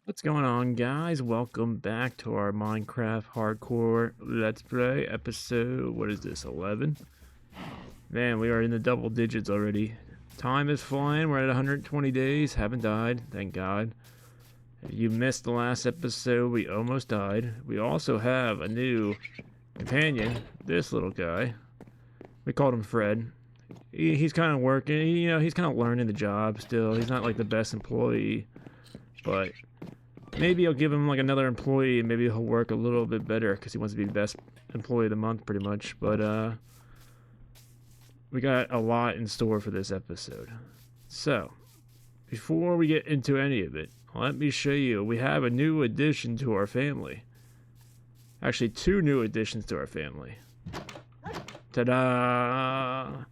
What's going on, guys? Welcome back to our Minecraft Hardcore Let's Play episode. What is this, 11? Man, we are in the double digits already. Time is flying. We're at 120 days. Haven't died, thank God. If you missed the last episode, we almost died. We also have a new companion, this little guy. We called him Fred. He's kind of working, he's kind of learning the job still. He's not like the best employee, but maybe I'll give him like another employee and maybe he'll work a little bit better because he wants to be the best employee of the month pretty much. But we got a lot in store for this episode. So before we get into any of it, let me show you we have a new addition to our family. Actually, two new additions to our family. Ta-da!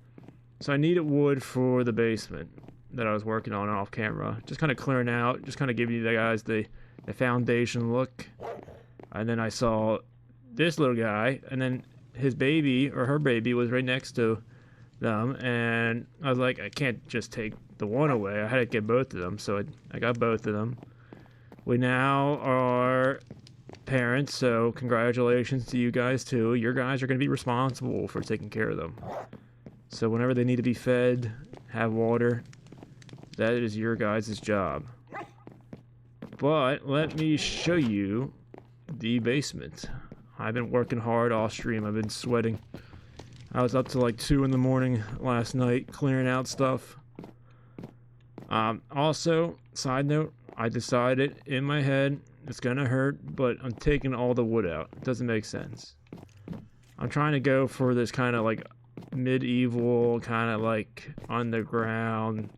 So I needed wood for the basement that I was working on off camera. Just kind of clearing out, just kind of giving you guys the foundation look. And then I saw this little guy, and then his baby or her baby was right next to them, and I was like, I can't just take the one away. I had to get both of them, so I got both of them. We now are parents, so congratulations to you guys too. Your guys are going to be responsible for taking care of them. So whenever they need to be fed, have water, that is your guys' job. But let me show you the basement. I've been working hard off stream. I've been sweating. I was up to like 2 in the morning last night clearing out stuff. Also, side note, I decided in my head it's gonna hurt, but I'm taking all the wood out. It doesn't make sense. I'm trying to go for this kind of like medieval, kind of like underground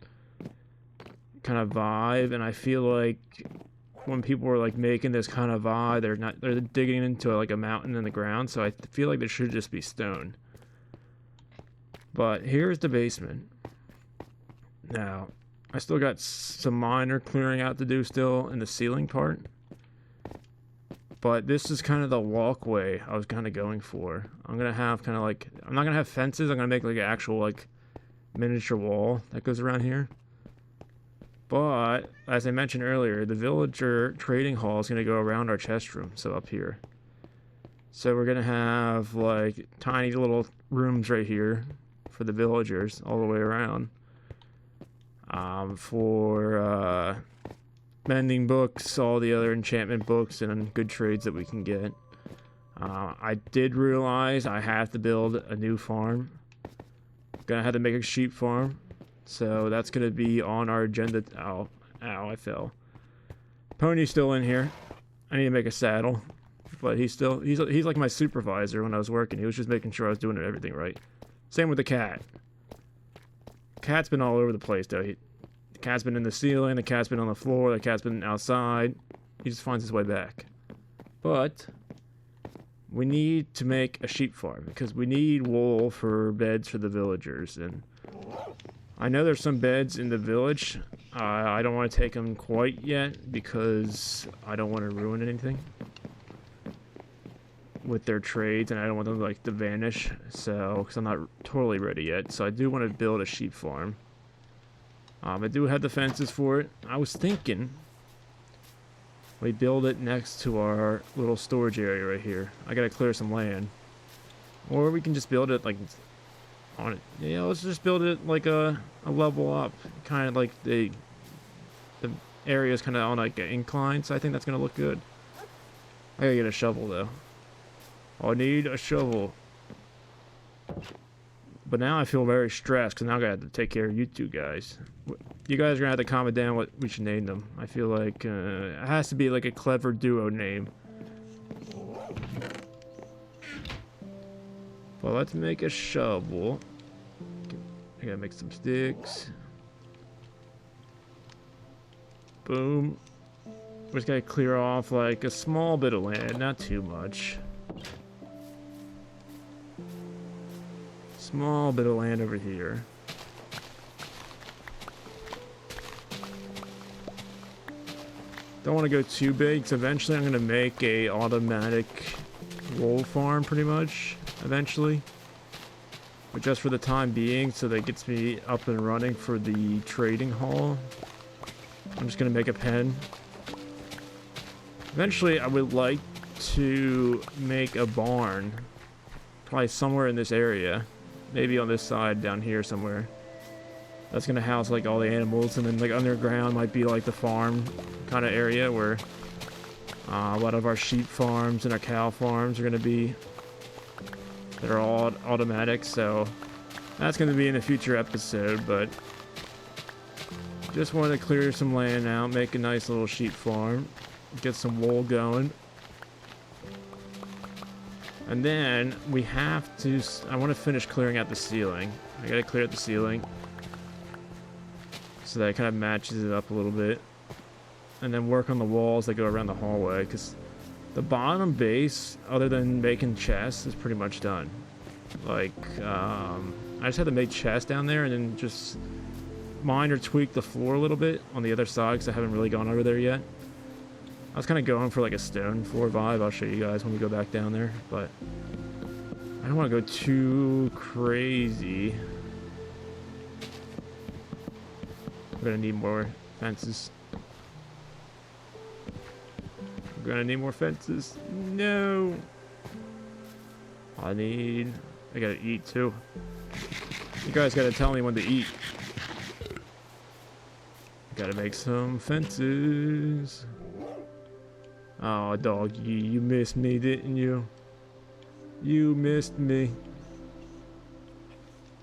kind of vibe, and I feel like when people are like making this kind of vibe, they're digging into like a mountain in the ground, so I feel like there should just be stone. But here's the basement. Now, I still got some minor clearing out to do still in the ceiling part, but this is kind of the walkway I was kind of going for. I'm gonna have kind of like, I'm not gonna have fences, I'm gonna make like an actual like miniature wall that goes around here. But, as I mentioned earlier, the villager trading hall is going to go around our chest room, so up here. So we're going to have, like, tiny little rooms right here for the villagers all the way around. For mending books, all the other enchantment books, and good trades that we can get. I did realize I have to build a new farm. Gonna have to make a sheep farm. So that's gonna be on our agenda. Ow, I fell. Pony's still in here. I need to make a saddle, but he's like my supervisor when I was working. He was just making sure I was doing everything right. Same with the cat. Cat's been all over the place though. The cat's been in the ceiling. The cat's been on the floor. The cat's been outside. He just finds his way back. But we need to make a sheep farm because we need wool for beds for the villagers, and I know there's some beds in the village. I don't want to take them quite yet because I don't want to ruin anything with their trades, and I don't want them like to vanish. So, because I'm not totally ready yet, so I do want to build a sheep farm. I do have the fences for it. I was thinking we build it next to our little storage area right here. I gotta clear some land, or we can just build it like on it. Yeah, let's just build it like a level up, kind of like the area is kind of on like an incline, so I think that's gonna look good. I gotta get a shovel though. I need a shovel. But now I feel very stressed because now I gotta have to take care of you two guys. You guys are gonna have to comment down what we should name them. I feel like it has to be like a clever duo name. Well, let's make a shovel. I gotta make some sticks. Boom. We just gotta clear off like a small bit of land, not too much. Small bit of land over here. Don't want to go too big, because eventually I'm gonna make a automatic wool farm pretty much. Eventually, but just for the time being, so that gets me up and running for the trading hall. I'm just gonna make a pen Eventually, I would like to make a barn. Probably somewhere in this area. Maybe on this side down here somewhere. That's gonna house like all the animals, and then like underground might be like the farm kind of area where a lot of our sheep farms and our cow farms are gonna be. That are all automatic, so that's gonna be in a future episode, but just wanted to clear some land out, make a nice little sheep farm, get some wool going. And then we have to, I want to finish clearing out the ceiling. I gotta clear out the ceiling so that it kind of matches it up a little bit. And then work on the walls that go around the hallway, because the bottom base, other than making chests, is pretty much done. Like, I just had to make chests down there and then just mine or tweak the floor a little bit on the other side, because I haven't really gone over there yet. I was kind of going for like a stone floor vibe. I'll show you guys when we go back down there, but I don't want to go too crazy. We're gonna need more fences. We're gonna need more fences. No. I gotta eat too. You guys gotta tell me when to eat. Gotta make some fences. Oh, dog, you missed me, didn't you? You missed me.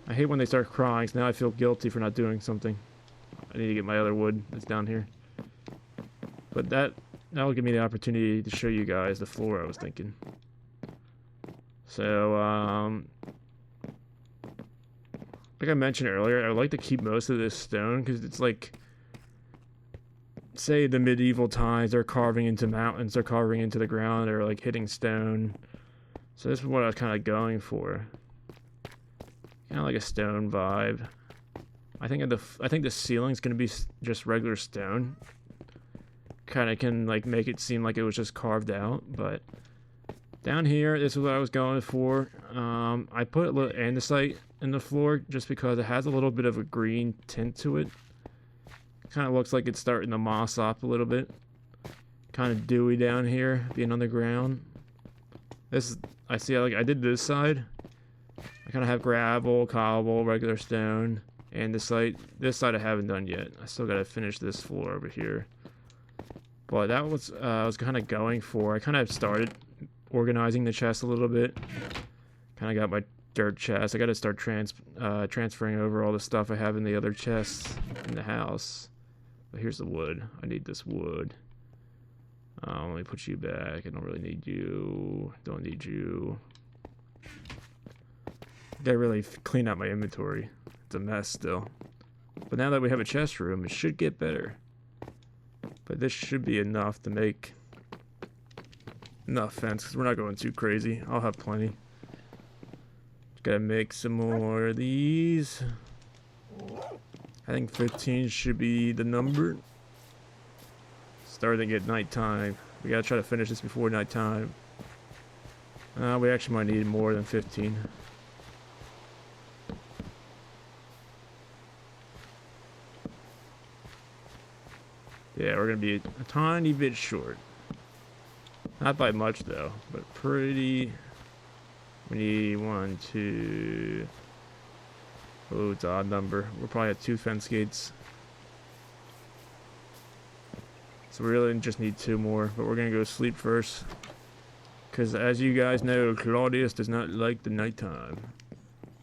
I hate when they start crying, so now I feel guilty for not doing something. I need to get my other wood that's down here. But that'll give me the opportunity to show you guys the floor I was thinking. So, like I mentioned earlier, I would like to keep most of this stone, because it's like, say the medieval times, they're carving into mountains, they're carving into the ground, or like hitting stone. So this is what I was kind of going for. Kind of like a stone vibe. I think the ceiling's gonna be just regular stone. Kind of can like make it seem like it was just carved out, but down here, this is what I was going for. I put a little andesite in the floor just because it has a little bit of a green tint to it. Kind of looks like it's starting to moss up a little bit. Kind of dewy down here, being on the ground. I see, like I did this side. I kind of have gravel, cobble, regular stone, andesite. This side I haven't done yet. I still got to finish this floor over here. But that was I was kind of going for. I kind of started organizing the chest a little bit. Kind of got my dirt chest. I got to start transferring over all the stuff I have in the other chests in the house. But here's the wood. I need this wood. Let me put you back. I don't really need you. Don't need you. Gotta really clean out my inventory. It's a mess still. But now that we have a chest room, it should get better. But this should be enough to make enough fence, because we're not going too crazy. I'll have plenty. Gotta make some more of these. I think 15 should be the number. Starting at nighttime. We gotta try to finish this before nighttime. We actually might need more than 15. Yeah, we're gonna be a tiny bit short. Not by much though, but pretty. We need 1, 2. Oh, it's an odd number. We're probably at 2 fence gates. So we really just need 2 more, but we're gonna go sleep first. Because as you guys know, Claudius does not like the nighttime.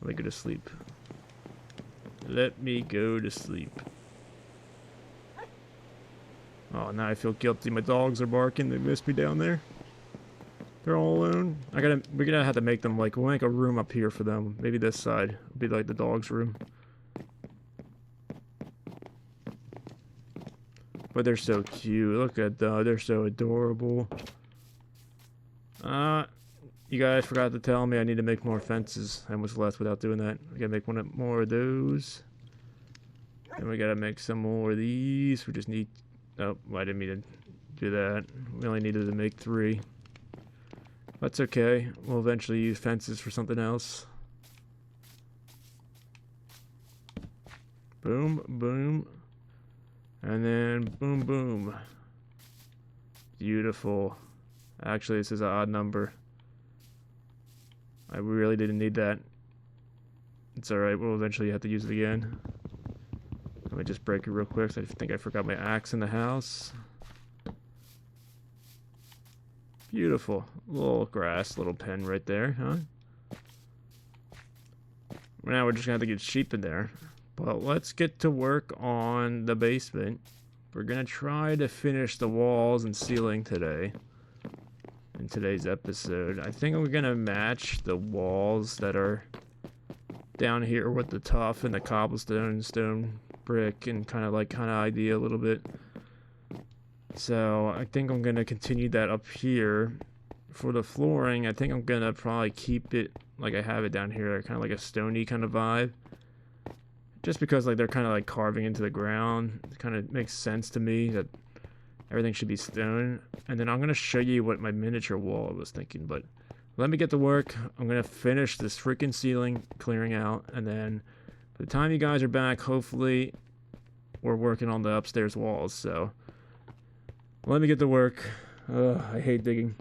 Let me go to sleep. Let me go to sleep. Oh, now I feel guilty. My dogs are barking. They missed me down there. They're all alone. We're gonna have to make them like, we'll make a room up here for them. Maybe this side will be like the dog's room. But they're so cute. Look at them. They're so adorable. You guys forgot to tell me I need to make more fences. I almost left without doing that. We gotta make more of those. And we gotta make some more of these. We just need... Oh, I didn't mean to do that. We only needed to make 3. That's okay. We'll eventually use fences for something else. Boom, boom. And then boom, boom. Beautiful. Actually, this is an odd number. I really didn't need that. It's alright, we'll eventually have to use it again. Let me just break it real quick. I think I forgot my axe in the house. Beautiful. Little grass, little pen right there, huh? Now we're just gonna have to get sheep in there. But let's get to work on the basement. We're gonna try to finish the walls and ceiling today. In today's episode. I think we're gonna match the walls that are down here with the tuff and the cobblestone, stone brick, and kind of idea a little bit. So I think I'm gonna continue that up here. For the flooring, I think I'm gonna probably keep it like I have it down here, kind of like a stony kind of vibe. Just because like they're kind of like carving into the ground, it kind of makes sense to me that everything should be stone. And then I'm gonna show you what my miniature wall was thinking, but let me get to work. I'm gonna finish this freaking ceiling clearing out, and then by the time you guys are back, hopefully we're working on the upstairs walls. So let me get to work. I hate digging.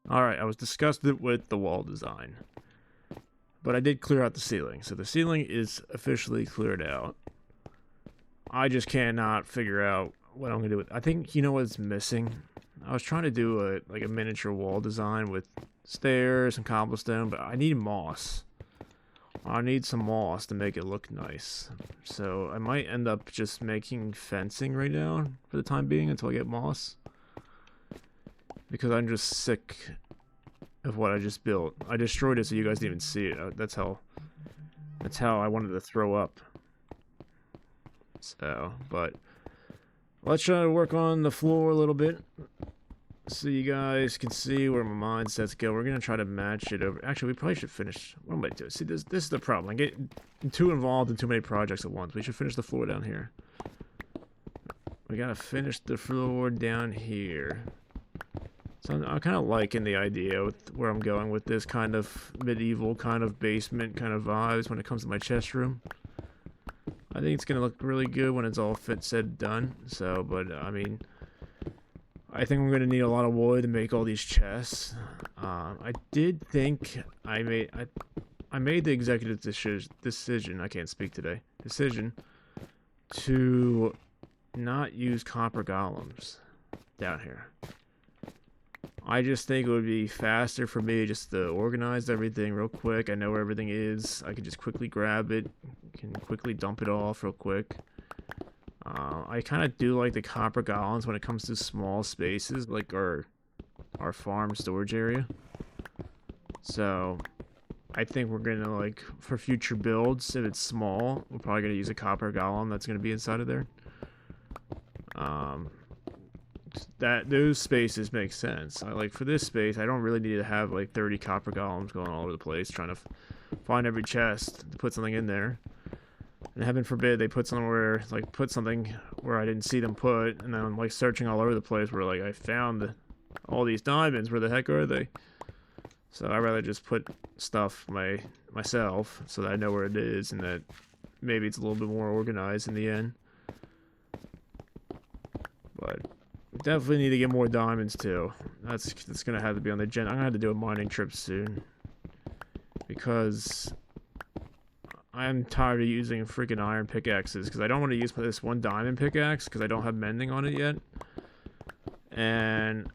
Alright, I was disgusted with the wall design, but I did clear out the ceiling, so the ceiling is officially cleared out. I just cannot figure out what I'm gonna do with. I think you know what's missing. I was trying to do a miniature wall design with stairs and cobblestone, but I need moss. I need some moss to make it look nice. So I might end up just making fencing right now for the time being until I get moss. Because I'm just sick of what I just built. I destroyed it so you guys didn't even see it. That's how I wanted to throw up. So, but let's try to work on the floor a little bit so you guys can see where my mindsets go. We're gonna try to match it over. Actually, we probably should finish. What am I doing? See, this is the problem. I get too involved in too many projects at once. We should finish the floor down here. We gotta finish the floor down here. So I'm kind of liking the idea with where I'm going with this kind of medieval kind of basement kind of vibes when it comes to my chest room. I think it's gonna look really good when it's all said done. So, but I mean, I think I'm gonna need a lot of wood to make all these chests. I did think I made the executive decision. I can't speak today. Decision to not use copper golems down here. I just think it would be faster for me just to organize everything real quick. I know where everything is. I can just quickly grab it, can quickly dump it off real quick. I kind of do like the copper golems when it comes to small spaces, like our farm storage area. So I think we're gonna, like, for future builds, if it's small, we're probably gonna use a copper golem that's gonna be inside of there. Those spaces make sense. Like for this space, I don't really need to have like 30 copper golems going all over the place trying to find every chest to put something in there. And heaven forbid they put something where I didn't see them put, and then I'm like searching all over the place where like I found all these diamonds. Where the heck are they? So I'd rather just put stuff myself so that I know where it is, and that maybe it's a little bit more organized in the end. But definitely need to get more diamonds too. That's gonna have to be on the agenda. I'm gonna have to do a mining trip soon because I'm tired of using freaking iron pickaxes, because I don't want to use this one diamond pickaxe because I don't have mending on it yet, and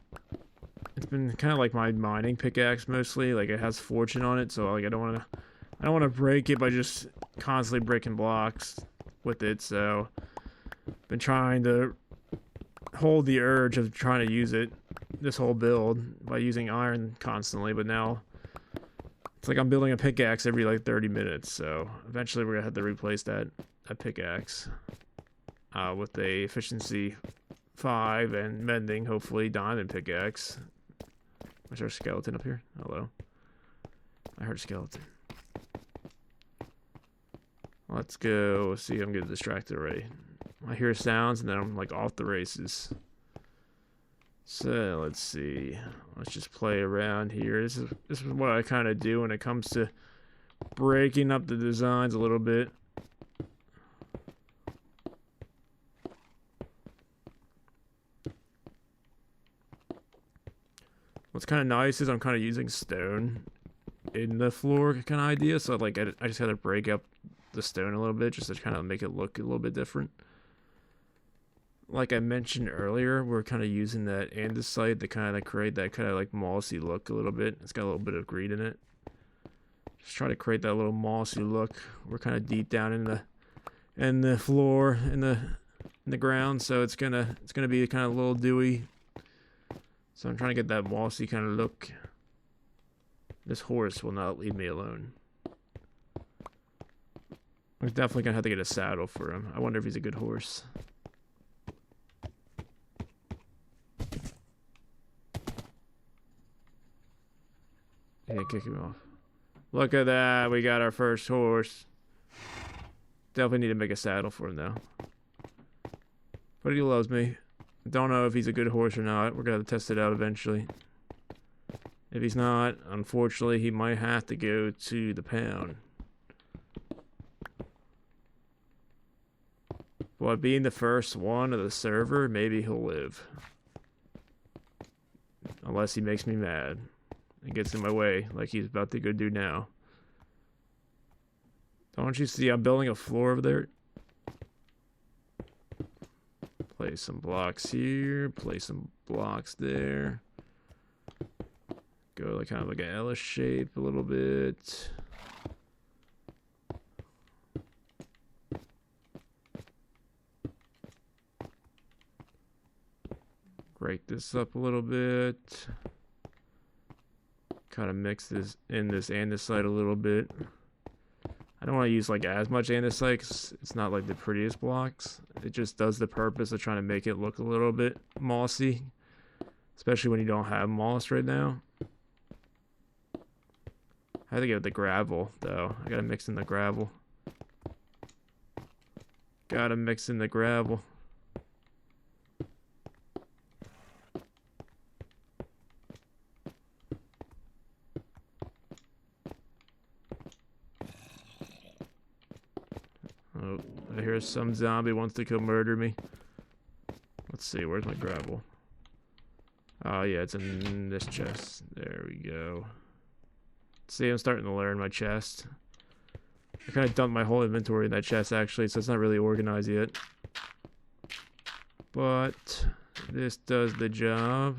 it's been kind of like my mining pickaxe mostly. Like it has fortune on it, so like I don't want to break it by just constantly breaking blocks with it. So been trying to hold the urge of trying to use it this whole build by using iron constantly, but now it's like I'm building a pickaxe every like 30 minutes, so eventually we're gonna have to replace that pickaxe with a efficiency 5 and mending, hopefully, diamond pickaxe. Is there a skeleton up here? Hello. I heard skeleton. Let's go. See, I'm getting distracted already. I hear sounds and then I'm like off the races. So let's see. Let's just play around here. This is what I kind of do when it comes to breaking up the designs a little bit. What's kind of nice is I'm kind of using stone in the floor kind of idea. So like I just had to break up the stone a little bit just to kind of make it look a little bit different. Like I mentioned earlier, we're kind of using that andesite to kind of create that kind of like mossy look a little bit. It's got a little bit of green in it. Just trying to create that little mossy look. We're kind of deep down in the floor, in the ground, so it's gonna be kind of a little dewy. So I'm trying to get that mossy kind of look. This horse will not leave me alone. I'm definitely gonna have to get a saddle for him. I wonder if he's a good horse. Yeah, kick him off. Look at that, we got our first horse. Definitely need to make a saddle for him though. But he loves me. Don't know if he's a good horse or not. We're gonna test it out eventually. If he's not, unfortunately, he might have to go to the pound. But being the first one of the server, maybe he'll live. Unless he makes me mad and gets in my way like he's about to go do now. Don't you see I'm building a floor over there? Place some blocks here, place some blocks there. Go like kind of like an L shape a little bit. Break this up a little bit. Kind of mix this in this andesite a little bit. I don't want to use like as much andesite because it's not like the prettiest blocks. It just does the purpose of trying to make it look a little bit mossy, especially when you don't have moss right now. I have to get the gravel though. I gotta mix in the gravel. Gotta mix in the gravel. Oh, I hear some zombie wants to come murder me. Let's see, where's my gravel? Oh yeah, it's in this chest. There we go. See, I'm starting to learn my chest. I kind of dumped my whole inventory in that chest actually, so it's not really organized yet. But this does the job.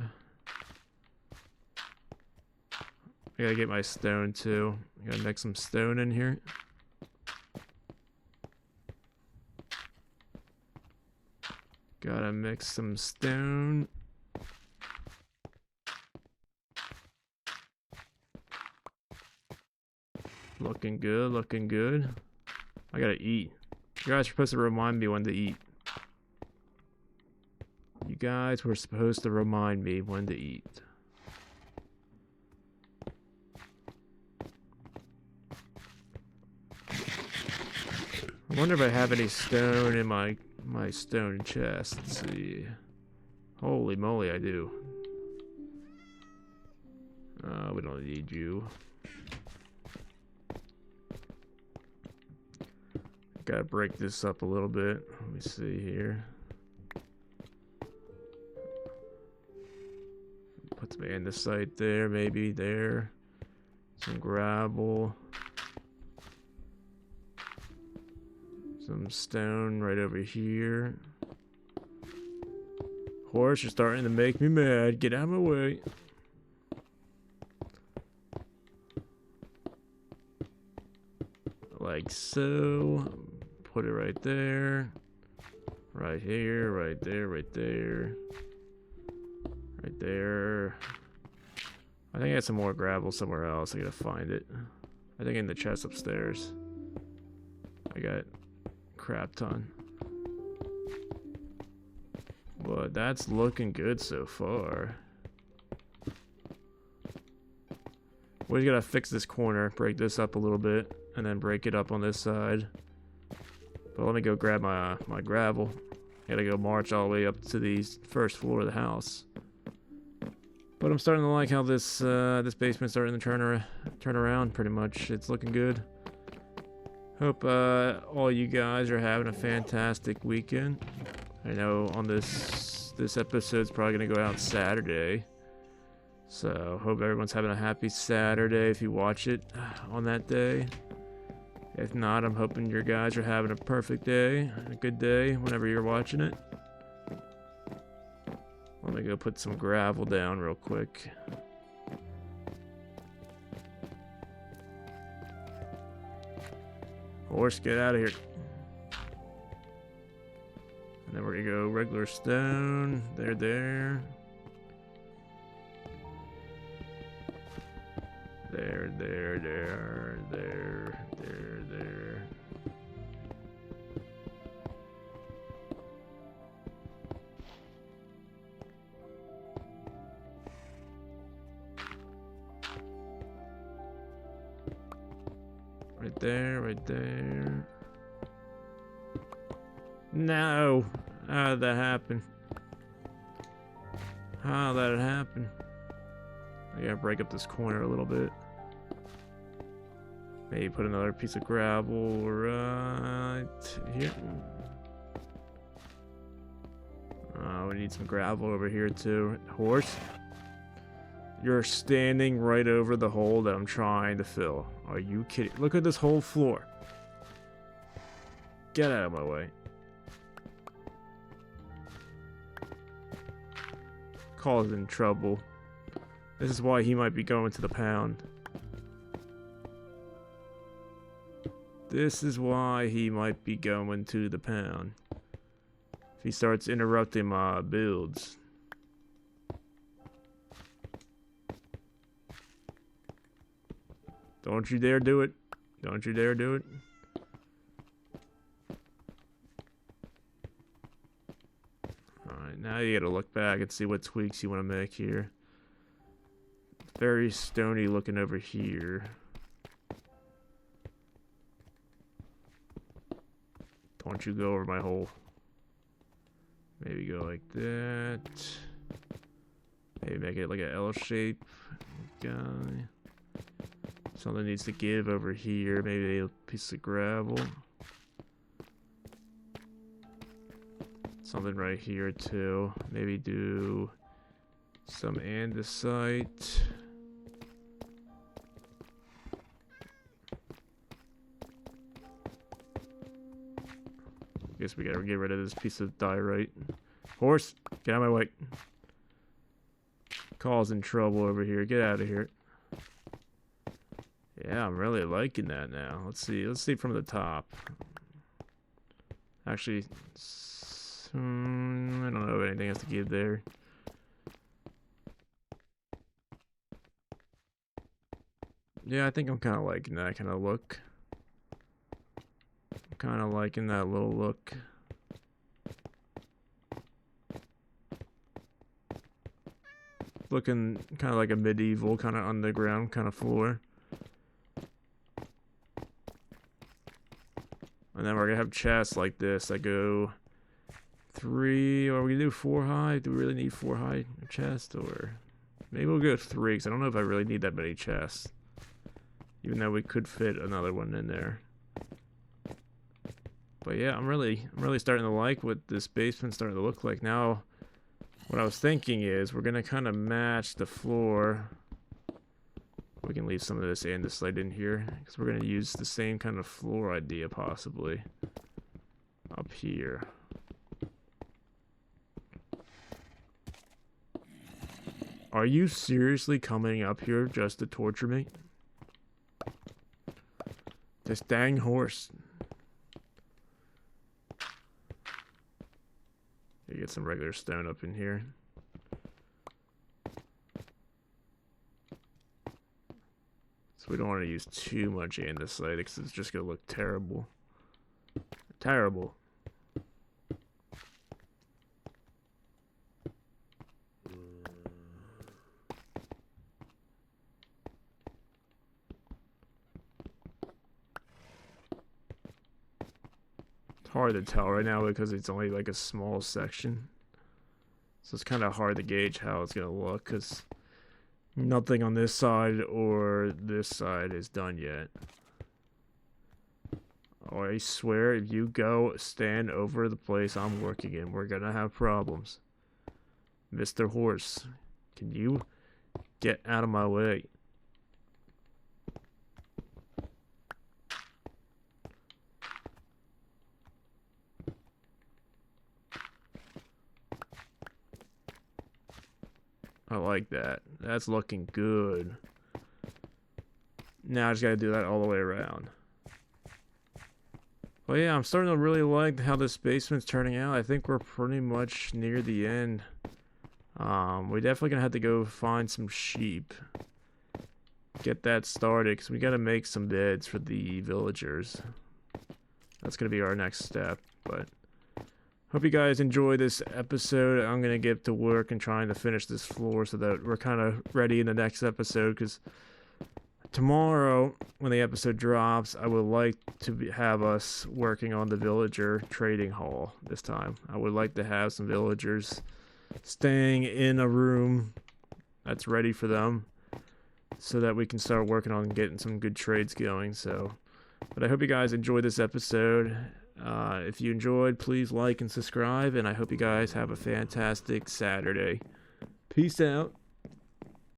I gotta get my stone too. I gotta mix some stone in here. Gotta mix some stone. Looking good, looking good. I gotta eat. You guys are supposed to remind me when to eat. You guys were supposed to remind me when to eat. I wonder if I have any stone in my stone chest. Let's see. Holy moly, I do. We don't need you. Gotta break this up a little bit. Let me see here. Put some andesite there, maybe there. Some gravel. Some stone right over here. Horse, you're starting to make me mad. Get out of my way. Like so. Put it right there. Right here, right there, right there. Right there. I think I had some more gravel somewhere else. I gotta find it. I think in the chest upstairs. I got crap ton. But that's looking good so far. We just gotta fix this corner, break this up a little bit, and then break it up on this side. But let me go grab my gravel. I gotta go march all the way up to the first floor of the house. But I'm starting to like how this this basement's starting to turn around pretty much. It's looking good. Hope all you guys are having a fantastic weekend. I know on this episode's probably gonna go out Saturday. So, hope everyone's having a happy Saturday if you watch it on that day. If not, I'm hoping your guys are having a perfect day, a good day whenever you're watching it. Let me go put some gravel down real quick. Horse, get out of here. And then we're gonna go regular stone. There. There. Right there. No! How did that happen? How did that happen? I gotta break up this corner a little bit. Maybe put another piece of gravel right here. We need some gravel over here too. Horse, you're standing right over the hole that I'm trying to fill. Are you kidding? Look at this whole floor. Get out of my way. Causing trouble. This is why he might be going to the pound. This is why he might be going to the pound. If he starts interrupting my builds. Don't you dare do it. Don't you dare do it. Alright, now you gotta look back and see what tweaks you want to make here. Very stony looking over here. Don't you go over my hole. Maybe go like that. Maybe make it like an L shape. Guy. Something needs to give over here. Maybe a piece of gravel. Something right here too. Maybe do some andesite. Guess we gotta get rid of this piece of diorite. Horse, get out of my way. Causing trouble over here. Get out of here. Yeah, I'm really liking that now. Let's see from the top. Actually, I don't know if anything has to give there. Yeah, I think I'm kind of liking that kind of look. I'm kind of liking that little look. Looking kind of like a medieval, kind of underground kind of floor. And then we're gonna have chests like this that go 3, or we do 4 high. Do we really need 4 high chests, or maybe we'll go 3? Because I don't know if I really need that many chests, even though we could fit another one in there. But yeah, I'm really starting to like what this basement's starting to look like now. What I was thinking is we're gonna kind of match the floor. We can leave some of this andesite in here because we're gonna use the same kind of floor idea possibly up here. Are you seriously coming up here just to torture me? This dang horse. You get some regular stone up in here. So we don't want to use too much andesite because it's just going to look terrible. Terrible. It's hard to tell right now because it's only like a small section. So it's kind of hard to gauge how it's going to look because nothing on this side or this side is done yet. Oh, I swear, if you go stand over the place I'm working in, we're gonna have problems. Mr. Horse, can you Get out of my way. I like that. That's looking good. Now I just gotta do that all the way around. Well, yeah, I'm starting to really like how this basement's turning out. I think we're pretty much near the end. We're definitely gonna have to go find some sheep. Get that started, because we gotta make some beds for the villagers. That's gonna be our next step, but hope you guys enjoy this episode. I'm gonna get to work and trying to finish this floor so that we're kind of ready in the next episode, because tomorrow, when the episode drops, I would like to have us working on the villager trading hall this time. I would like to have some villagers staying in a room that's ready for them so that we can start working on getting some good trades going. But I hope you guys enjoyed this episode. If you enjoyed, please like and subscribe, and I hope you guys have a fantastic Saturday. Peace out.